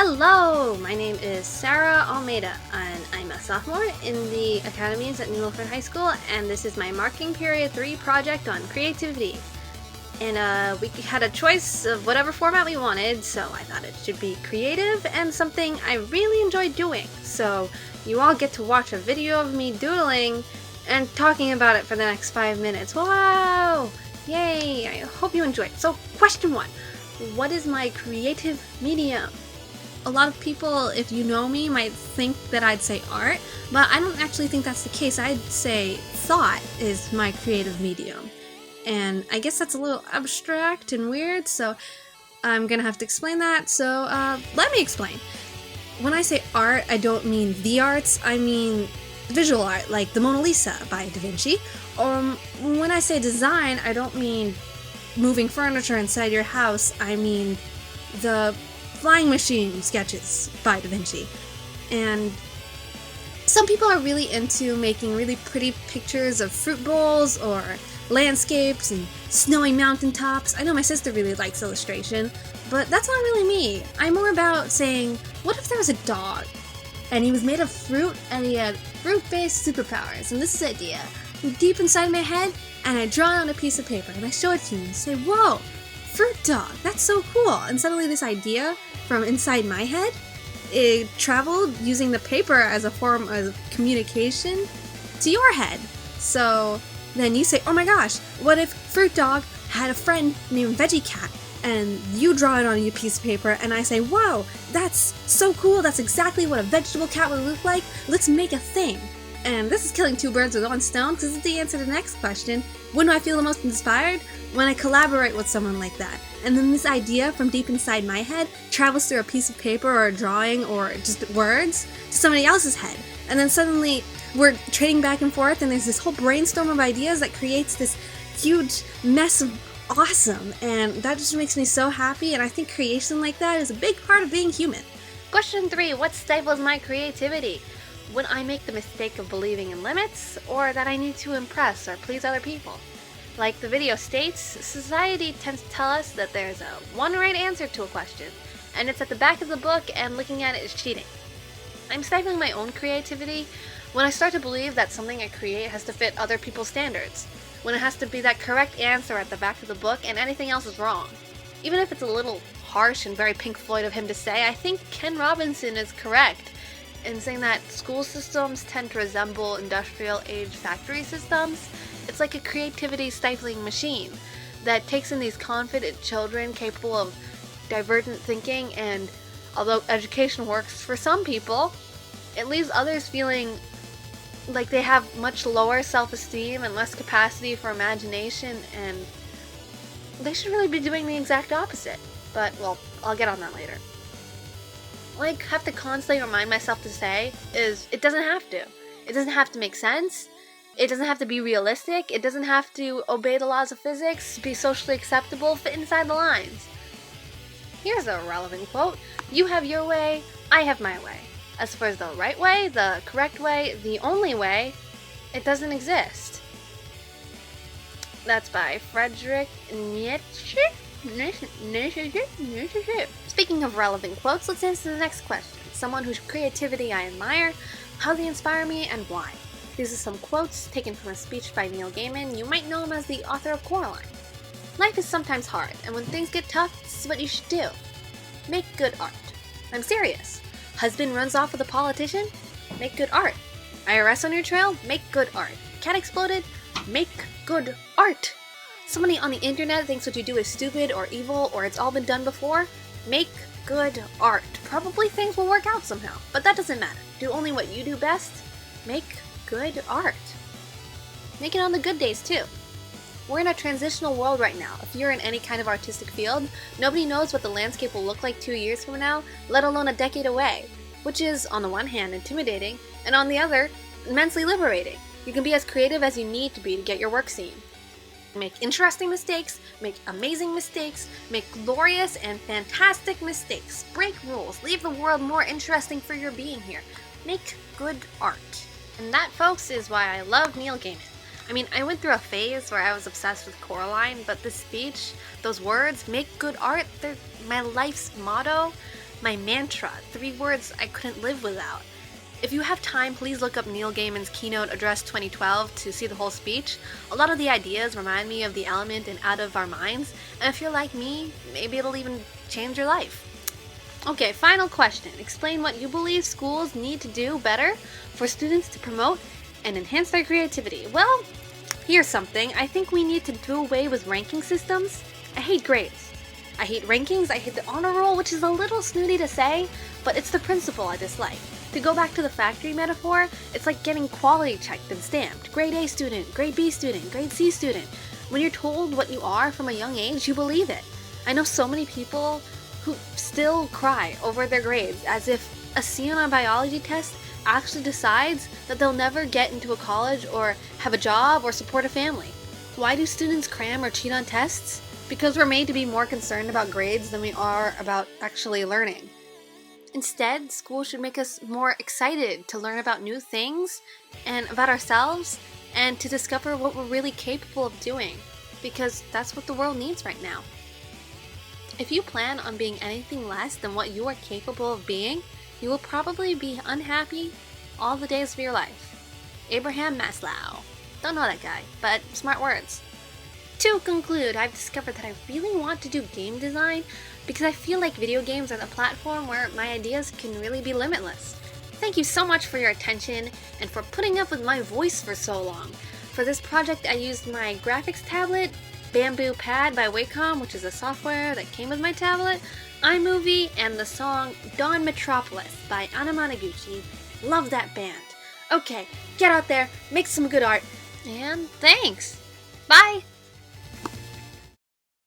Hello! My name is Sarah Almeda, and I'm a sophomore in the Academies at Milford High School, and this is my Marking Period 3 project on creativity. And we had a choice of whatever format we wanted, so I thought it should be creative and something I really enjoyed doing. So you all get to watch a video of me doodling and talking about it for the next 5 minutes. Wow! Yay! I hope you enjoyed. So question 1. What is my creative medium? A lot of people, if you know me, might think that I'd say art, but I don't actually think that's the case. I'd say thought is my creative medium. And I guess that's a little abstract and weird, so I'm gonna have to explain that. So let me explain. When I say art, I don't mean the arts, I mean visual art, like the Mona Lisa by Da Vinci. Or when I say design, I don't mean moving furniture inside your house, I mean the flying machine sketches by Da Vinci. And some people are really into making really pretty pictures of fruit bowls or landscapes and snowy mountaintops. I know my sister really likes illustration, but that's not really me. I'm more about saying, what if there was a dog and he was made of fruit and he had fruit-based superpowers? And this is the idea. I'm deep inside my head, and I draw it on a piece of paper and I show it to you and say, whoa, fruit dog, that's so cool. And suddenly this idea from inside my head, it traveled using the paper as a form of communication to your head. So then you say, oh my gosh, what if fruit dog had a friend named Veggie Cat? And you draw it on a piece of paper and I say, whoa, that's so cool, that's exactly what a vegetable cat would look like, let's make a thing. And this is killing two birds with one stone, because it's the answer to the next question. When do I feel the most inspired? When I collaborate with someone like that. And then this idea from deep inside my head travels through a piece of paper or a drawing or just words to somebody else's head. And then suddenly we're trading back and forth and there's this whole brainstorm of ideas that creates this huge mess of awesome. And that just makes me so happy, and I think creation like that is a big part of being human. Question 3. What stifles my creativity? When I make the mistake of believing in limits, or that I need to impress or please other people. Like the video states, society tends to tell us that there's a one right answer to a question, and it's at the back of the book and looking at it is cheating. I'm stifling my own creativity when I start to believe that something I create has to fit other people's standards, when it has to be that correct answer at the back of the book and anything else is wrong. Even if it's a little harsh and very Pink Floyd of him to say, I think Ken Robinson is correct in saying that school systems tend to resemble industrial-age factory systems. It's like a creativity stifling machine that takes in these confident children capable of divergent thinking, and although education works for some people, it leaves others feeling like they have much lower self-esteem and less capacity for imagination, and they should really be doing the exact opposite. But, well, I'll get on that later. What I have to constantly remind myself to say is, it doesn't have to. It doesn't have to make sense. It doesn't have to be realistic. It doesn't have to obey the laws of physics, be socially acceptable, fit inside the lines. Here's a relevant quote. You have your way, I have my way. As far as the right way, the correct way, the only way, it doesn't exist. That's by Friedrich Nietzsche. Speaking of relevant quotes, let's answer the next question. Someone whose creativity I admire, how they inspire me, and why. These are some quotes taken from a speech by Neil Gaiman. You might know him as the author of Coraline. Life is sometimes hard, and when things get tough, this is what you should do. Make good art. I'm serious. Husband runs off with a politician? Make good art. IRS on your trail? Make good art. Cat exploded? Make good art. Somebody on the internet thinks what you do is stupid or evil or it's all been done before? Make good art. Probably things will work out somehow, but that doesn't matter. Do only what you do best. Make good art. Make it on the good days too. We're in a transitional world right now. If you're in any kind of artistic field, nobody knows what the landscape will look like 2 years from now, let alone a decade away, which is, on the one hand, intimidating, and on the other, immensely liberating. You can be as creative as you need to be to get your work seen. Make interesting mistakes, make amazing mistakes, make glorious and fantastic mistakes, break rules, leave the world more interesting for your being here. Make good art. And that, folks, is why I love Neil Gaiman. I mean, I went through a phase where I was obsessed with Coraline, but this speech, those words, make good art, they're my life's motto. my mantra, 3 words I couldn't live without. If you have time, please look up Neil Gaiman's Keynote Address 2012 to see the whole speech. A lot of the ideas remind me of The Element and Out of Our Minds, and if you're like me, maybe it'll even change your life. Okay, final question. Explain what you believe schools need to do better for students to promote and enhance their creativity. Well, here's something. I think we need to do away with ranking systems. I hate grades. I hate rankings, I hate the honor roll, which is a little snooty to say, but it's the principle I dislike. To go back to the factory metaphor, it's like getting quality checked and stamped. Grade A student, grade B student, grade C student. When you're told what you are from a young age, you believe it. I know so many people who still cry over their grades as if a C on a biology test actually decides that they'll never get into a college or have a job or support a family. Why do students cram or cheat on tests? Because we're made to be more concerned about grades than we are about actually learning. Instead, school should make us more excited to learn about new things and about ourselves and to discover what we're really capable of doing, because that's what the world needs right now. If you plan on being anything less than what you are capable of being, you will probably be unhappy all the days of your life. Abraham Maslow. Don't know that guy, but smart words. To conclude, I've discovered that I really want to do game design because I feel like video games are the platform where my ideas can really be limitless. Thank you so much for your attention and for putting up with my voice for so long. For this project, I used my graphics tablet, Bamboo Pad by Wacom, which is a software that came with my tablet, iMovie, and the song Dawn Metropolis by Anamanaguchi. Love that band. Okay, get out there, make some good art, and thanks! Bye!